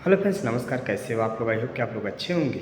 Hello friends, नमस्कार। कैसे हो आप लोग? आई होप कि आप लोग अच्छे होंगे।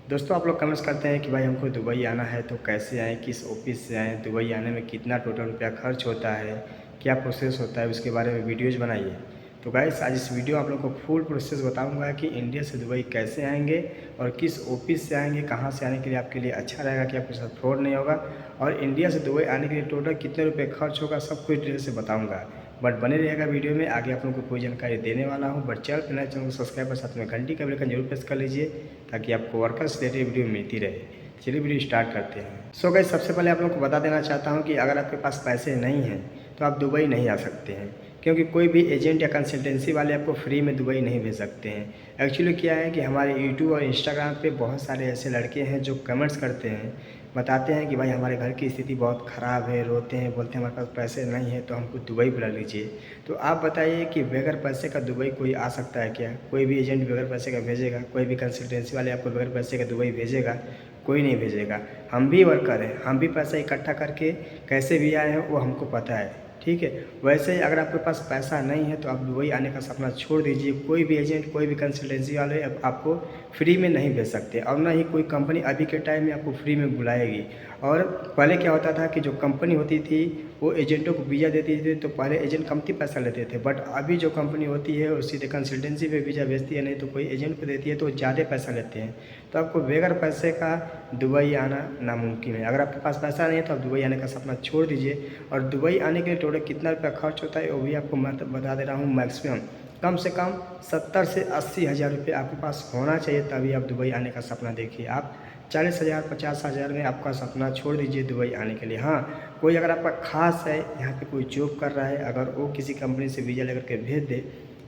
दोस्तों, आप लोग कमेंट्स करते हैं कि भाई हमको दुबई आना है तो कैसे आएँ, किस ऑफिस से आएँ, दुबई आने में कितना टोटल रुपया खर्च होता है, क्या प्रोसेस होता है, उसके बारे में वीडियोज़ बनाइए। तो गाइस, आज इस वीडियो में आप लोग को फुल प्रोसेस बताऊंगा कि इंडिया से दुबई कैसे आएंगे और किस ऑफिस से आएंगे, कहाँ से आने के लिए आपके लिए अच्छा रहेगा कि आपके साथ फ्रॉड नहीं होगा, और इंडिया से दुबई आने के लिए टोटल कितने रुपये खर्च होगा, सब कुछ डिटेल से बताऊँगा। बट बने रहेगा वीडियो में, आगे आप लोगों को पूरी जानकारी देने वाला हूँ। बट चैनल को सब्सक्राइब और साथ में घंटी का बेल आइकन जरूर प्रेस कर लीजिए ताकि आपको वर्कर्स रिलेटेड वीडियो मिलती रहे। चलिए वीडियो स्टार्ट करते हैं। सो गाइस, सबसे पहले आप लोगों को बता देना चाहता हूँ कि अगर आपके पास पैसे नहीं हैं तो आप दुबई नहीं आ सकते हैं, क्योंकि कोई भी एजेंट या कंसल्टेंसी वाले आपको फ्री में दुबई नहीं भेज सकते हैं। एक्चुअली क्या है कि हमारे यूट्यूब और इंस्टाग्राम पे बहुत सारे ऐसे लड़के हैं जो कमेंट्स करते हैं, बताते हैं कि भाई हमारे घर की स्थिति बहुत ख़राब है, रोते हैं, बोलते हैं हमारे पास पैसे नहीं है तो हमको दुबई बुला लीजिए। तो आप बताइए कि बगैर पैसे का दुबई कोई आ सकता है क्या? कोई भी एजेंट बगैर पैसे का भेजेगा? कोई भी कंसल्टेंसी वाले आपको बगैर पैसे का दुबई भेजेगा? कोई नहीं भेजेगा। हम भी वर्कर हैं, हम भी पैसा इकट्ठा करके कैसे भी आए हैं वो हमको पता है, ठीक है। वैसे ही अगर आपके पास पैसा नहीं है तो आप दुबई आने का सपना छोड़ दीजिए। कोई भी एजेंट, कोई भी कंसल्टेंसी वाले आपको फ्री में नहीं भेज सकते, और ना ही कोई कंपनी अभी के टाइम में आपको फ्री में बुलाएगी। और पहले क्या होता था कि जो कंपनी होती थी वो एजेंटों को वीज़ा देती थी, तो पहले एजेंट कमती पैसा लेते थे। बट अभी जो कंपनी होती है वो सीधे कंसल्टेंसी पे वीज़ा भेजती है, नहीं तो कोई एजेंट को देती है तो ज़्यादा पैसा लेते हैं। तो आपको बगैर पैसे का दुबई आना नामुमकिन है। अगर आपके पास पैसा नहीं है तो आप दुबई आने का सपना छोड़ दीजिए। और दुबई आने के लिए टोटल कितना रुपया खर्च होता है वो भी आपको मैं बता दे रहा हूँ। मैक्सिमम कम से कम 70 से 80 हज़ार रुपये आपके पास होना चाहिए, तभी आप दुबई आने का सपना देखिए। आप 40,000 50,000 में आपका सपना छोड़ दीजिए दुबई आने के लिए। हाँ, कोई अगर आपका खास है, यहाँ पे कोई जॉब कर रहा है, अगर वो किसी कंपनी से वीज़ा लेकर के भेज दे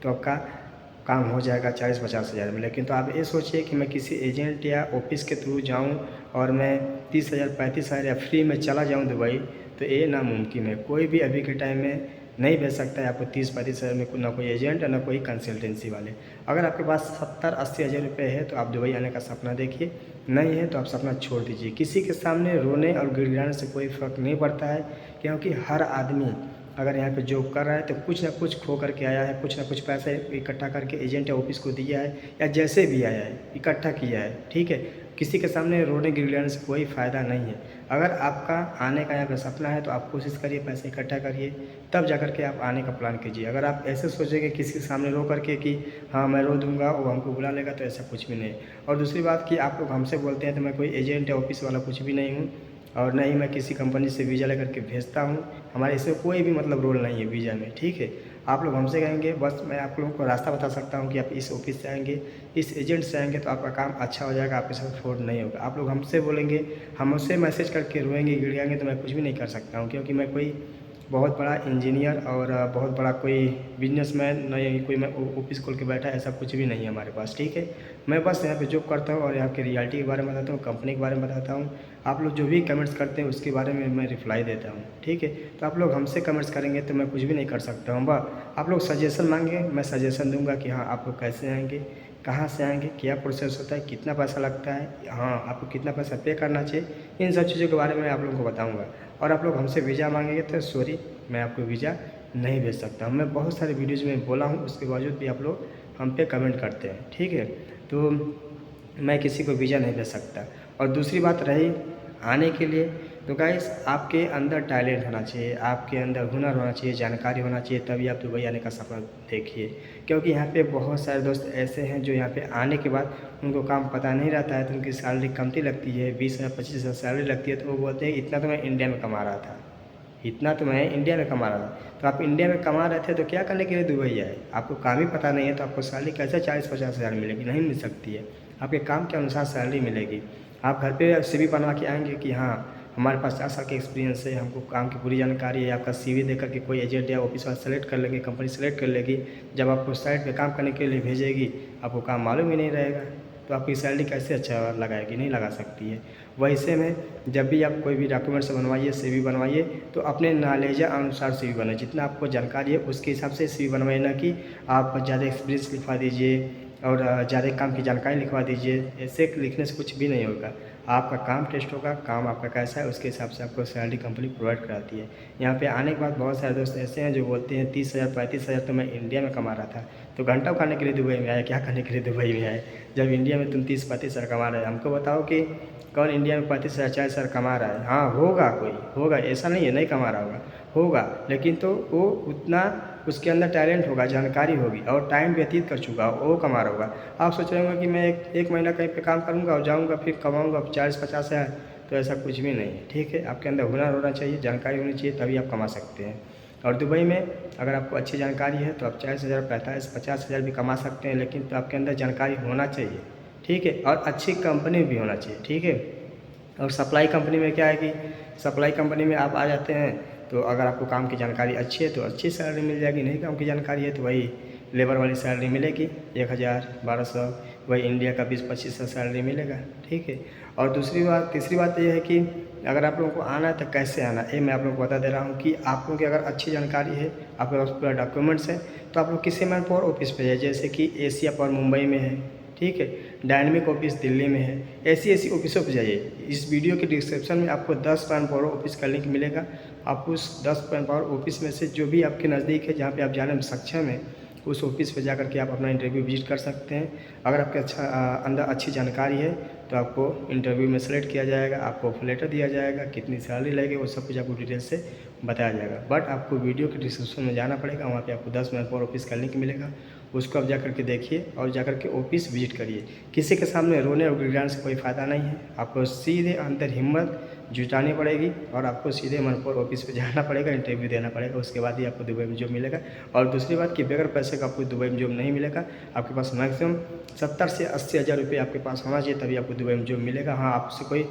तो आपका काम हो जाएगा 40-50 हज़ार में। लेकिन तो आप ये सोचिए कि मैं किसी एजेंट या ऑफिस के थ्रू जाऊँ और मैं 30,000 35,000 या फ्री में चला जाऊँ दुबई, तो ये नामुमकिन है। कोई भी अभी के टाइम में नहीं भेज सकता है आपको 30-35 हज़ार में, ना कोई एजेंट ना कोई कंसल्टेंसी वाले। अगर आपके पास 70-80 हज़ार रुपये है तो आप दुबई आने का सपना देखिए, नहीं है तो आप सपना छोड़ दीजिए। किसी के सामने रोने और गिड़गिड़ाने से कोई फ़र्क नहीं पड़ता है, क्योंकि हर आदमी अगर यहाँ पे जॉब कर रहा है तो कुछ ना कुछ खो करके आया है, कुछ ना कुछ पैसे इकट्ठा करके एजेंट या ऑफिस को दिया है, या जैसे भी आया है इकट्ठा किया है, ठीक है। किसी के सामने रोने गिड़गिड़ाने से कोई फ़ायदा नहीं है। अगर आपका आने का यहाँ पे सपना है तो आप कोशिश करिए, पैसे इकट्ठा करिए, तब जा कर के आप आने का प्लान कीजिए। अगर आप ऐसे सोचेंगे किसी के सामने रो करके कि हाँ मैं रो दूँगा वो हमको बुला लेगा, तो ऐसा कुछ भी नहीं। और दूसरी बात कि आप लोग हमसे बोलते हैं तो मैं कोई एजेंट या ऑफिस वाला कुछ भी नहीं हूँ, और ना ही मैं किसी कंपनी से वीज़ा लेकर के भेजता हूँ। हमारे इसमें कोई भी मतलब रोल नहीं है वीज़ा में, ठीक है। आप लोग हमसे कहेंगे, बस मैं आप लोगों को रास्ता बता सकता हूँ कि आप इस ऑफिस से आएँगे, इस एजेंट से आएँगे तो आपका काम अच्छा हो जाएगा, आपके साथ फ्रॉड नहीं होगा। आप लोग हमसे बोलेंगे, हमसे मैसेज करके रोएँगे गिड़गिड़ाएँगे, तो मैं कुछ भी नहीं कर सकता हूँ, क्योंकि मैं कोई बहुत बड़ा इंजीनियर और बहुत बड़ा कोई बिजनेसमैन नहीं, कोई मैं ऑफिस खोल के बैठा, ऐसा कुछ भी नहीं है हमारे पास, ठीक है। मैं बस यहाँ पे जॉब करता हूँ और यहाँ की रियलिटी के बारे में बताता हूँ, कंपनी के बारे में बताता हूँ। आप लोग जो भी कमेंट्स करते हैं उसके बारे में मैं रिप्लाई देता हूँ, ठीक है। तो आप लोग हमसे कमेंट्स करेंगे तो मैं कुछ भी नहीं कर सकता हूँ। वाह, आप लोग सजेशन मांगे, मैं सजेशन दूंगा कि हाँ आप लोग कैसे आएंगे, कहाँ से आएंगे, क्या प्रोसेस होता है, कितना पैसा लगता है, हाँ आपको कितना पैसा पे करना चाहिए, इन सब चीज़ों के बारे में आप लोगों को बताऊँगा। और आप लोग हमसे वीज़ा मांगेंगे तो सॉरी, मैं आपको वीज़ा नहीं भेज सकता हूँ। मैं बहुत सारे वीडियोज़ में बोला हूँ, उसके बावजूद भी आप लोग हम पे कमेंट करते हैं, ठीक है। तो मैं किसी को वीज़ा नहीं दे सकता। और दूसरी बात रही आने के लिए, तो गाइस आपके अंदर टैलेंट होना चाहिए, आपके अंदर हुनर होना चाहिए, जानकारी होना चाहिए, तभी आप दुबई आने का सपना देखिए। क्योंकि यहाँ पे बहुत सारे दोस्त ऐसे हैं जो यहाँ पे आने के बाद उनको काम पता नहीं रहता है, तो उनकी सैलरी कमती लगती है, 20,000 25,000 सैलरी लगती है, तो वो बोलते हैं इतना तो मैं इंडिया में कमा रहा था, इतना तो मैं इंडिया में कमा रहा था। तो आप इंडिया में कमा रहे थे तो क्या करने के लिए दुबई आए? आपको काम ही पता नहीं है तो आपको सैलरी कैसे 40-50 हज़ार मिलेगी? नहीं मिल सकती है। आपके काम के अनुसार सैलरी मिलेगी। आप घर पे सीवी बनवा के आएंगे कि हाँ हमारे पास 4 साल का एक्सपीरियंस है, हमको काम की पूरी जानकारी है, आपका सीवी देकर के कोई एजेंट या ऑफिस वाला सेलेक्ट कर लेंगे, कंपनी सेलेक्ट कर लेगी। जब आपको साइट पे काम करने के लिए भेजेगी, आपको काम मालूम ही नहीं रहेगा, तो आपकी सैलरी कैसे अच्छा लगाएगी? नहीं लगा सकती है। वैसे में जब भी आप कोई भी डॉक्यूमेंट्स बनवाइए, सीवी बनवाइए, तो अपने नॉलेज अनुसार सीवी बनाइए, जितना आपको जानकारी है उसके हिसाब से सीवी बनवाइए, ना कि आप ज़्यादा एक्सपीरियंस लिखवा दीजिए और ज़्यादा काम की जानकारी लिखवा दीजिए। ऐसे लिखने से कुछ भी नहीं होगा। आपका काम टेस्ट होगा, काम आपका कैसा है उसके हिसाब से आपको सैलरी कंपनी प्रोवाइड कराती है। यहाँ पे आने के बाद बहुत सारे दोस्त ऐसे हैं जो बोलते हैं 30,000 35,000 तो मैं इंडिया में कमा रहा था, तो घंटा खाने के लिए दुबई में आए, क्या करने के लिए दुबई में आए जब इंडिया में तुम 30-35,000 कमा रहे हो। हमको बताओ कि कौन इंडिया में 35,000 40,000 कमा रहा है। हाँ होगा, कोई होगा, ऐसा नहीं है नहीं कमा रहा होगा, लेकिन तो वो उतना उसके अंदर टैलेंट होगा, जानकारी होगी और टाइम व्यतीत कर चुका हो, वो कमा रहा होगा। आप सोच रहे होंगे कि मैं एक महीना कहीं पे काम करूँगा और जाऊँगा फिर कमाऊँगा 40-50 हज़ार, तो ऐसा कुछ भी नहीं है। ठीक है, आपके अंदर हुनर होना चाहिए, जानकारी होनी चाहिए, तभी आप कमा सकते हैं। और दुबई में अगर आपको अच्छी जानकारी है तो आप 40,000 45,000 भी कमा सकते हैं, लेकिन तो आपके अंदर जानकारी होना चाहिए। ठीक है, और अच्छी कंपनी भी होना चाहिए। ठीक है, और सप्लाई कंपनी में क्या है कि सप्लाई कंपनी में आप आ जाते हैं तो अगर आपको काम की जानकारी अच्छी है तो अच्छी सैलरी मिल जाएगी, नहीं काम की जानकारी है तो वही लेबर वाली सैलरी मिलेगी 1,000 1,200, वही इंडिया का 20-25 सैलरी मिलेगा। ठीक है, और तीसरी बात ये है कि अगर आप लोगों को आना है तो कैसे आना है, ये मैं आप लोगों को बता दे रहा हूँ कि आप लोगों की अगर अच्छी जानकारी है, आपके पास पूरा डॉक्यूमेंट्स है, तो आप लोग किसी मैन पावर ऑफिस पे जाइए, जैसे कि एशिया पावर मुंबई में है। ठीक है, डायनेमिक ऑफिस दिल्ली में है, ऐसी ऑफिसों पे जाइए। इस वीडियो के डिस्क्रिप्शन में आपको 10 मैन पावर ऑफिस का लिंक मिलेगा। आप उस 10 मैन पावर ऑफिस में से जो भी आपके नज़दीक है, जहाँ पे आप जाने में सक्षम हैं, उस ऑफिस पे जा कर के आप अपना इंटरव्यू विजिट कर सकते हैं। अगर आपके अंदर अच्छी जानकारी है तो आपको इंटरव्यू में सेलेक्ट किया जाएगा, आपको ऑफर लेटर दिया जाएगा, कितनी सैलरी लगेगी वो सब कुछ आपको डिटेल से बताया जाएगा। बट आपको वीडियो के डिस्क्रिप्शन में जाना पड़ेगा, वहाँ पे आपको 10 मैन पावर ऑफिस का लिंक मिलेगा, उसको आप जा कर के देखिए और जा कर के ऑफिस विजिट करिए। किसी के सामने रोने और गिड़गिड़ाने से कोई फ़ायदा नहीं है, आपको सीधे अंदर हिम्मत जुटानी पड़ेगी और आपको सीधे मनपुर ऑफिस पे जाना पड़ेगा, इंटरव्यू देना पड़ेगा, उसके बाद ही आपको दुबई में जॉब मिलेगा। और दूसरी बात कि बगैर पैसे का आपको दुबई में जॉब नहीं मिलेगा, आपके पास मैक्सिमम 70 से 80 हज़ार रुपये आपके पास होना चाहिए, तभी आपको दुबई में जॉब मिलेगा। हाँ, आपसे कोई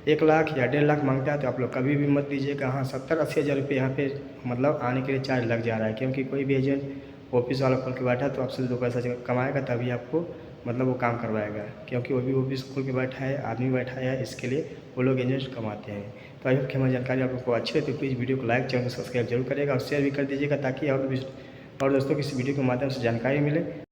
1 लाख या 1.5 लाख मांगता है तो आप लोग कभी भी मत दीजिएगा। हाँ, 70-80 हज़ार रुपये यहाँ पे मतलब आने के लिए चार्ज लग जा रहा है, क्योंकि कोई भी एजेंट ऑफिस वाला खोल के बैठा तो आपसे 2 पैसा कमाएगा तभी आपको मतलब वो काम करवाएगा, क्योंकि वो भी ऑफिस खोल के बैठा है, आदमी बैठा है, इसके लिए वो लोग एजेंट कमाते हैं। तो आई होप कि हमारी जानकारी आप लोग को अच्छी है, तो प्लीज़ वीडियो को लाइक, चैनल को सब्सक्राइब जरूर करिएगा और शेयर भी कर दीजिएगा, ताकि और दोस्तों को इस वीडियो के माध्यम से जानकारी मिले।